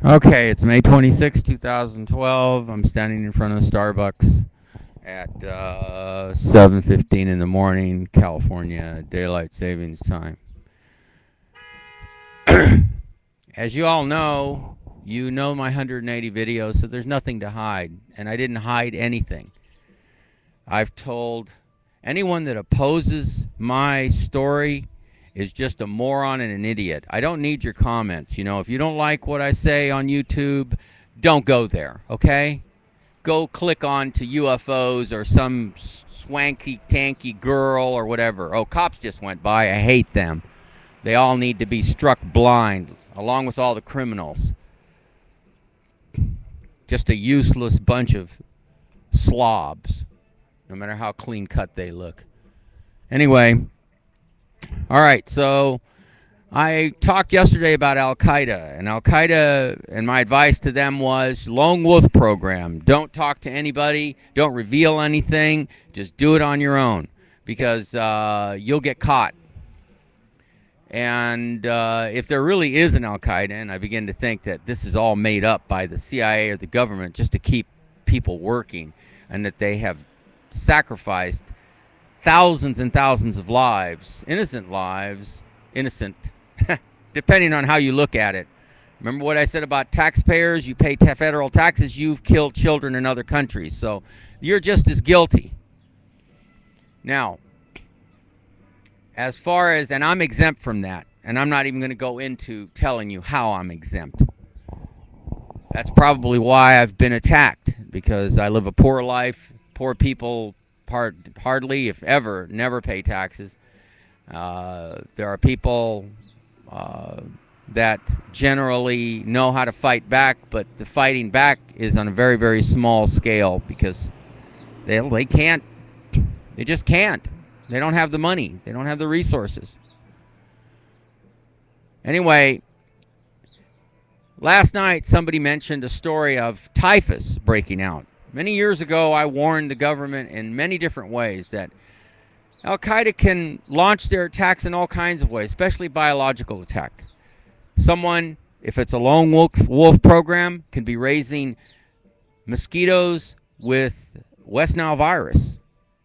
Okay, it's May 26, 2012. I'm standing in front of the Starbucks at 7:15 in the morning, California, daylight savings time. As you all know, you know my 180 videos, so there's nothing to hide, and I didn't hide anything. I've told anyone that opposes my story is just a moron and an idiot. I don't need your comments. If you don't like what I say on YouTube, don't go there, okay? Go click on to UFOs or some swanky, tanky girl or whatever. Oh, cops just went by. I hate them. They all need to be struck blind, along with all the criminals. Just a useless bunch of slobs, no matter how clean cut they look. Anyway, all right, so I talked yesterday about Al-Qaida, and my advice to them was Lone Wolf Program. Don't talk to anybody. Don't reveal anything. Just do it on your own, because you'll get caught. And if there really is an Al-Qaida, and I begin to think that this is all made up by the CIA or the government just to keep people working, and that they have sacrificed thousands and thousands of lives, innocent, depending on how you look at it. Remember what I said about taxpayers? You pay federal taxes, you've killed children in other countries, so you're just as guilty. Now, as far as, and I'm exempt from that, and I'm not even going to go into telling you how I'm exempt. That's probably why I've been attacked, because I live a poor life. Poor people hardly, if ever, never pay taxes. There are people that generally know how to fight back, but the fighting back is on a very, very small scale, because they can't. They just can't. They don't have the money. They don't have the resources. Anyway, last night somebody mentioned a story of typhus breaking out. Many years ago, I warned the government in many different ways that Al-Qaida can launch their attacks in all kinds of ways, especially biological attack. Someone, if it's a lone wolf program, can be raising mosquitoes with West Nile virus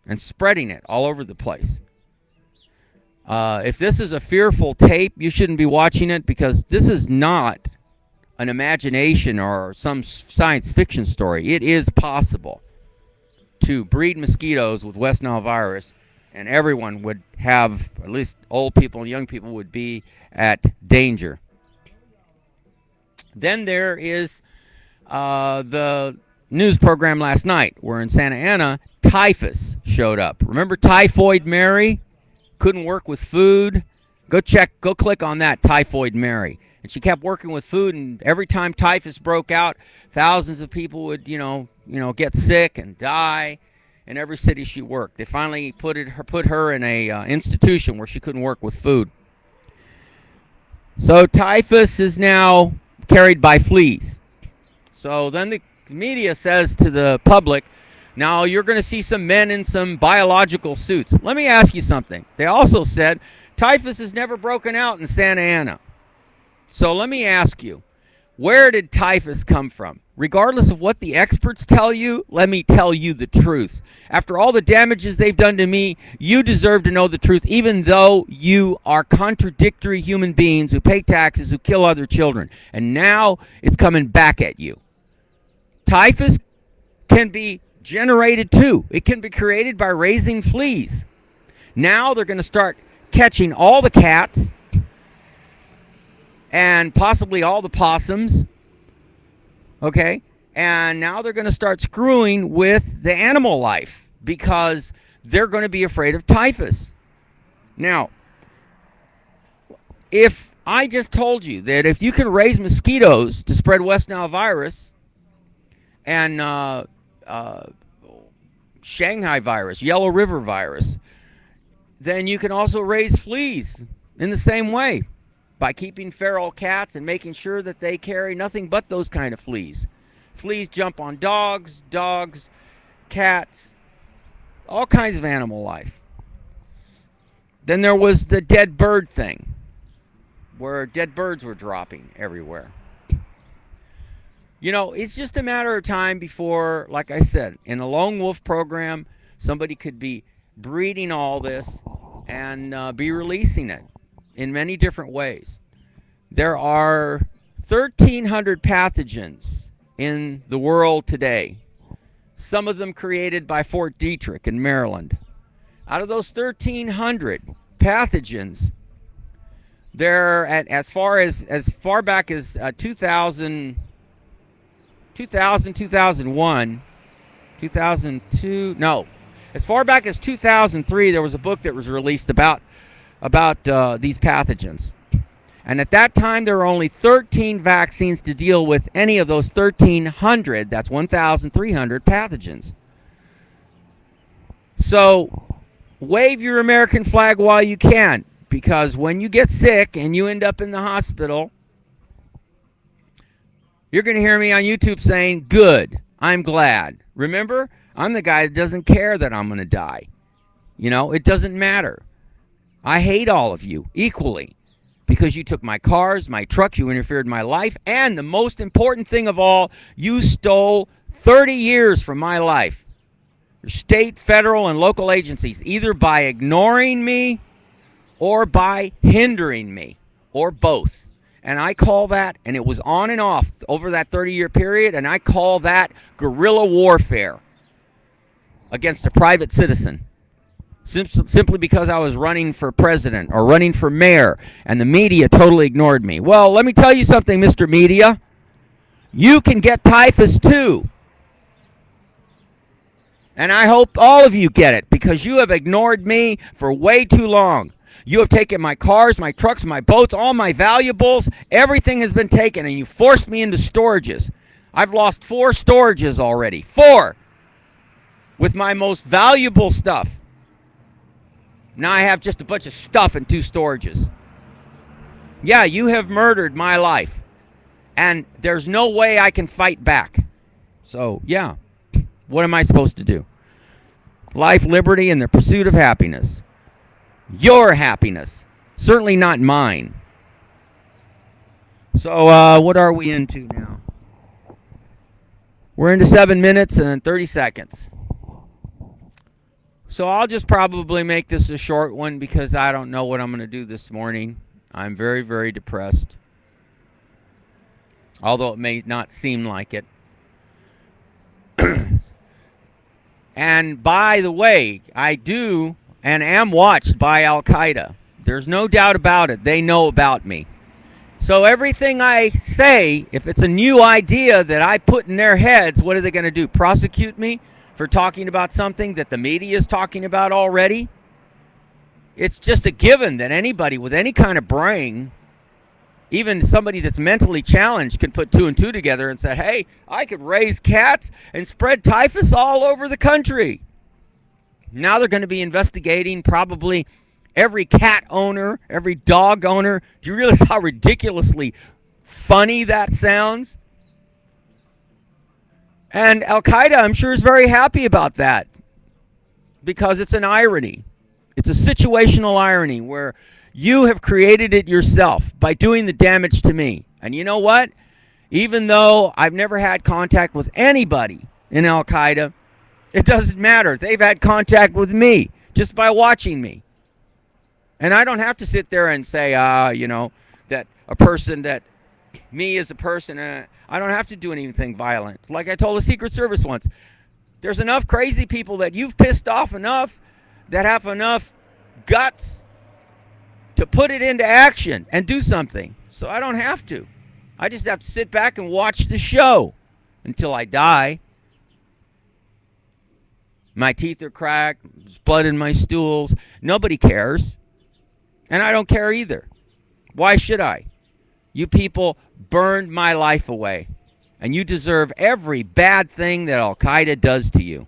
and spreading it all over the place. If this is a fearful tape, you shouldn't be watching it, because this is not an imagination or some science fiction story. It is possible to breed mosquitoes with West Nile virus, and everyone would have, at least old people and young people, would be at danger. Then there is the news program last night, where in Santa Ana, typhus showed up. Remember Typhoid Mary? Couldn't work with food. Go click on that, Typhoid Mary. And she kept working with food, and every time typhus broke out, thousands of people would, get sick and die in every city she worked. They finally put her in a institution where she couldn't work with food. So typhus is now carried by fleas. So then the media says to the public, now you're going to see some men in some biological suits. Let me ask you something. They also said typhus has never broken out in Santa Ana. So let me ask you, where did typhus come from? Regardless of what the experts tell you, let me tell you the truth. After all the damages they've done to me, you deserve to know the truth, even though you are contradictory human beings who pay taxes, who kill other children. And now it's coming back at you. Typhus can be generated too. It can be created by raising fleas. Now they're going to start catching all the cats and possibly all the possums, okay? And now they're going to start screwing with the animal life, because they're going to be afraid of typhus. Now, if I just told you that if you can raise mosquitoes to spread West Nile virus and Shanghai virus, Yellow River virus, then you can also raise fleas in the same way, by keeping feral cats and making sure that they carry nothing but those kind of fleas. Fleas jump on dogs, cats, all kinds of animal life. Then there was the dead bird thing, where dead birds were dropping everywhere. You know, it's just a matter of time before, like I said, in a lone wolf program, somebody could be breeding all this and be releasing it in many different ways. There are 1,300 pathogens in the world today, some of them created by Fort Detrick in Maryland. Out of those 1,300 pathogens, they're at as far back as 2000, 2001, 2002. No, as far back as 2003, there was a book that was released about these pathogens. And at that time, there were only 13 vaccines to deal with any of those 1,300, that's 1,300 pathogens. So wave your American flag while you can, because when you get sick and you end up in the hospital, you're going to hear me on YouTube saying, good, I'm glad. Remember, I'm the guy that doesn't care that I'm going to die. You know, it doesn't matter. I hate all of you equally because you took my cars, my trucks, you interfered in my life, and the most important thing of all, you stole 30 years from my life. Your state, federal, and local agencies, either by ignoring me or by hindering me, or both. And I call that, and it was on and off over that 30-year period, and I call that guerrilla warfare against a private citizen. Simply because I was running for president or running for mayor, and the media totally ignored me. Well, let me tell you something, Mr. Media. You can get typhus too. And I hope all of you get it, because you have ignored me for way too long. You have taken my cars, my trucks, my boats, all my valuables. Everything has been taken, and you forced me into storages. I've lost 4 storages already. 4! With my most valuable stuff. Now I have just a bunch of stuff in 2 storages. Yeah, you have murdered my life. And there's no way I can fight back. So, yeah. What am I supposed to do? Life, liberty, and the pursuit of happiness. Your happiness. Certainly not mine. So, what are we into now? We're into 7 minutes and 30 seconds. So I'll just probably make this a short one because I don't know what I'm going to do this morning. I'm very, very depressed. Although it may not seem like it. And by the way, I do and am watched by Al-Qaida. There's no doubt about it. They know about me. So everything I say, if it's a new idea that I put in their heads, what are they going to do? Prosecute me for talking about something that the media is talking about already? It's just a given that anybody with any kind of brain, even somebody that's mentally challenged, can put 2 and 2 together and say, hey, I could raise cats and spread typhus all over the country. Now they're going to be investigating probably every cat owner, every dog owner. Do you realize how ridiculously funny that sounds? And Al-Qaida, I'm sure, is very happy about that because it's an irony. It's a situational irony where you have created it yourself by doing the damage to me. And you know what? Even though I've never had contact with anybody in Al-Qaida, it doesn't matter. They've had contact with me just by watching me. And I don't have to sit there and say, that a person that me as a person, I don't have to do anything violent. Like I told the Secret Service once, there's enough crazy people that you've pissed off enough that have enough guts to put it into action and do something. So I don't have to. I just have to sit back and watch the show until I die. My teeth are cracked, there's blood in my stools. Nobody cares. And I don't care either. Why should I? You people burned my life away. And you deserve every bad thing that Al-Qaeda does to you.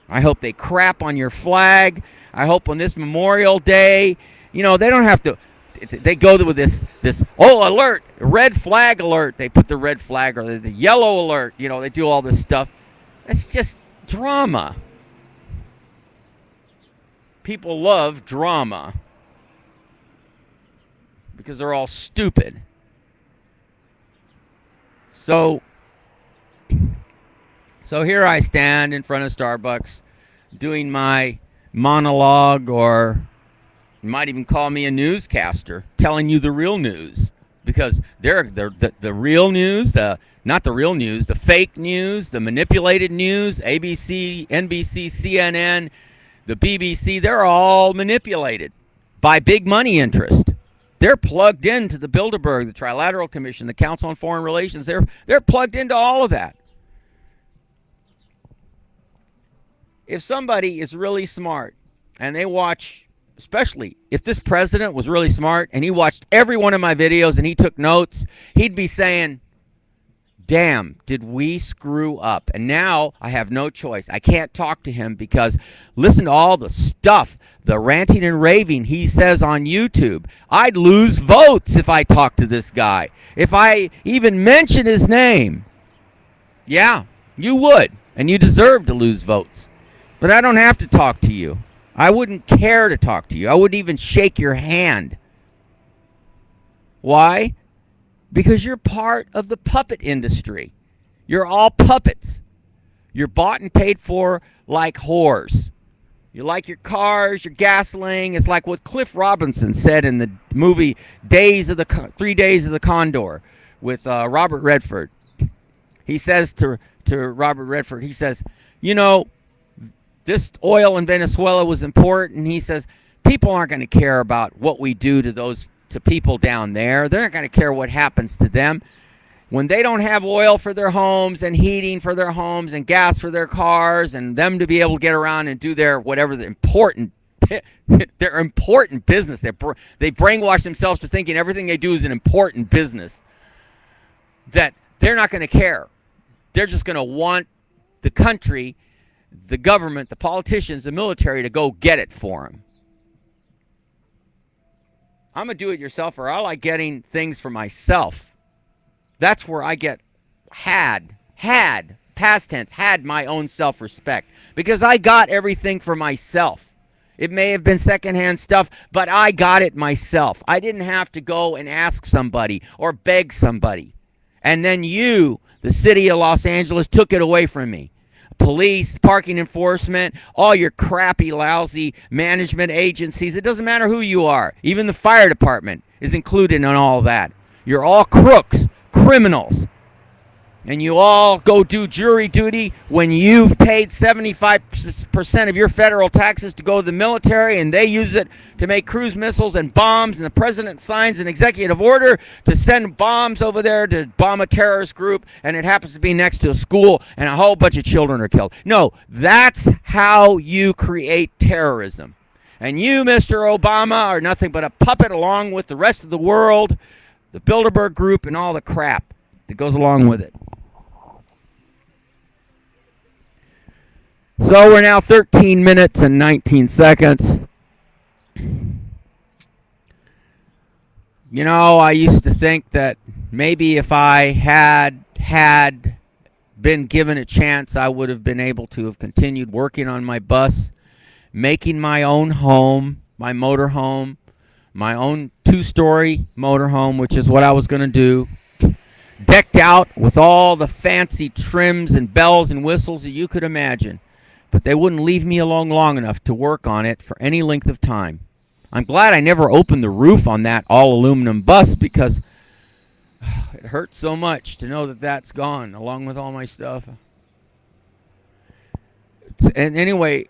I hope they crap on your flag. I hope on this Memorial Day, they don't have to. They go with this alert, red flag alert. They put the red flag or the yellow alert. They do all this stuff. It's just drama. People love drama because they're all stupid. So So here I stand in front of Starbucks doing my monologue, or you might even call me a newscaster, telling you the real news. Because they're the real news, not the real news, the fake news, the manipulated news, ABC, NBC, CNN, the BBC, they're all manipulated by big money interest. They're plugged into the Bilderberg, the Trilateral Commission, the Council on Foreign Relations. They're plugged into all of that. If somebody is really smart and they watch, especially if this president was really smart and he watched every one of my videos and he took notes, he'd be saying, damn, did we screw up? And now I have no choice. I can't talk to him because listen to all the stuff, the ranting and raving he says on YouTube. I'd lose votes if I talked to this guy. If I even mention his name. Yeah, you would. And you deserve to lose votes. But I don't have to talk to you. I wouldn't care to talk to you. I wouldn't even shake your hand. Why? Because you're part of the puppet industry. You're all puppets. You're bought and paid for like whores. You like your cars, your gasoline. It's like what Cliff Robinson said in the movie 3 Days of the Condor with Robert Redford. He says to Robert Redford, he says, you know, this oil in Venezuela was important. He says, people aren't going to care about what we do to people down there. They're not going to care what happens to them. When they don't have oil for their homes and heating for their homes and gas for their cars and them to be able to get around and do their whatever the important business. They brainwash themselves to thinking everything they do is an important business. That they're not going to care. They're just going to want the country, the government, the politicians, the military to go get it for them. I'm a do-it-yourselfer. I like getting things for myself. That's where I get past tense, had my own self-respect. Because I got everything for myself. It may have been secondhand stuff, but I got it myself. I didn't have to go and ask somebody or beg somebody. And then you, the city of Los Angeles, took it away from me. Police, parking enforcement, all your crappy, lousy management agencies. It doesn't matter who you are. Even the fire department is included in all that. You're all crooks, criminals. And you all go do jury duty when you've paid 75% of your federal taxes to go to the military, and they use it to make cruise missiles and bombs, and the president signs an executive order to send bombs over there to bomb a terrorist group, and it happens to be next to a school, and a whole bunch of children are killed. No, that's how you create terrorism. And you, Mr. Obama, are nothing but a puppet along with the rest of the world, the Bilderberg Group, and all the crap that goes along with it. So we're now 13 minutes and 19 seconds. You know, I used to think that maybe if I had been given a chance, I would have been able to have continued working on my bus, making my own home, my motorhome, my own 2-story motorhome, which is what I was going to do. Decked out with all the fancy trims and bells and whistles that you could imagine. But they wouldn't leave me alone long enough to work on it for any length of time. I'm glad I never opened the roof on that all-aluminum bus because it hurts so much to know that that's gone along with all my stuff. And anyway,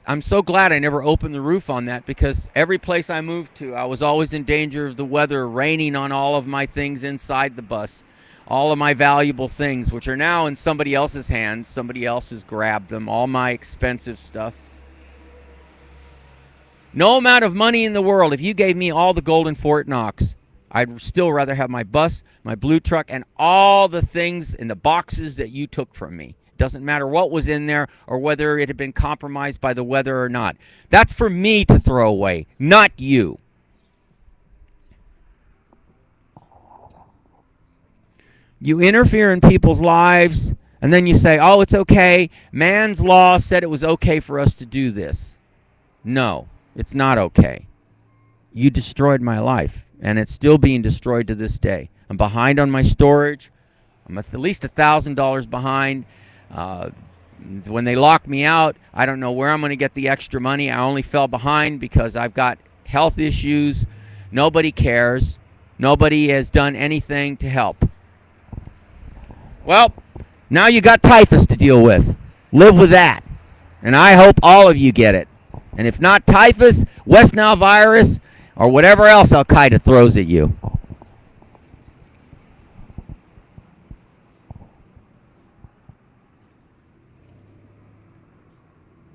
I'm so glad I never opened the roof on that because every place I moved to, I was always in danger of the weather raining on all of my things inside the bus. All of my valuable things, which are now in somebody else's hands. Somebody else has grabbed them. All my expensive stuff. No amount of money in the world, if you gave me all the gold in Fort Knox, I'd still rather have my bus, my blue truck, and all the things in the boxes that you took from me. Doesn't matter what was in there or whether it had been compromised by the weather or not. That's for me to throw away, not you. You interfere in people's lives, and then you say, oh, it's okay. Man's law said it was okay for us to do this. No, it's not okay. You destroyed my life, and it's still being destroyed to this day. I'm behind on my storage. I'm at least $1,000 behind. When they lock me out, I don't know where I'm going to get the extra money. I only fell behind because I've got health issues. Nobody cares. Nobody has done anything to help. Well, now you got typhus to deal with. Live with that. And I hope all of you get it. And if not typhus, West Nile virus, or whatever else Al-Qaeda throws at you.